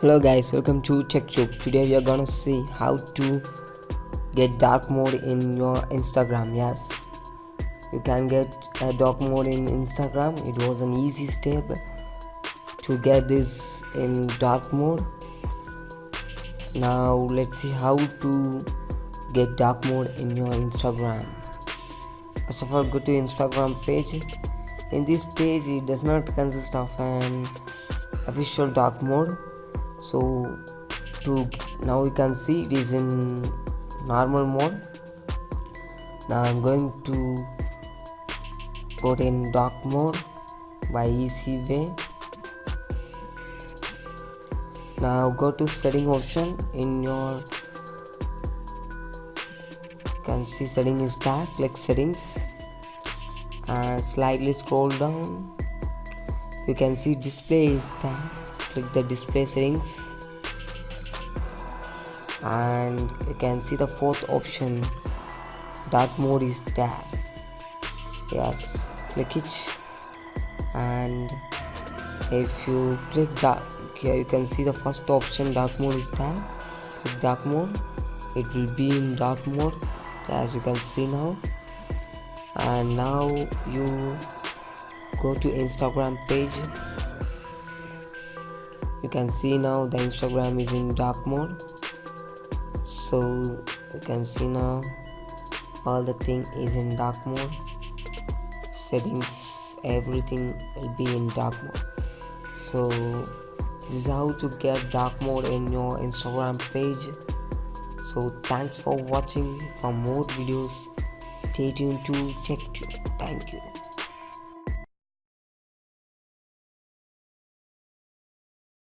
Hello guys, welcome to TechTube. Today we are gonna see how to get dark mode in your Instagram. Yes, you can get a dark mode in Instagram. It was an easy step to get this in dark mode. Now let's see how to get dark mode in your Instagram. First of all, go to Instagram page. In this page, it does not consist of an official dark mode. So now you can see it is in normal mode. Now I'm going to put in dark mode by easy way. Now go to setting option in your, you can see setting is dark, click settings and slightly scroll down. You can see display is dark, click the display settings and you can see the fourth option, dark mode is there. Yes, click it and if you click dark, here you can see the first option, dark mode is there. Click dark mode, it will be in dark mode as you can see now. And now you go to Instagram page. You can see now the Instagram is in dark mode. So you can see now all the thing is in dark mode. Settings, everything will be in dark mode. So this is how to get dark mode in your Instagram page. So thanks for watching. For more videos, stay tuned to TechTube. Thank you.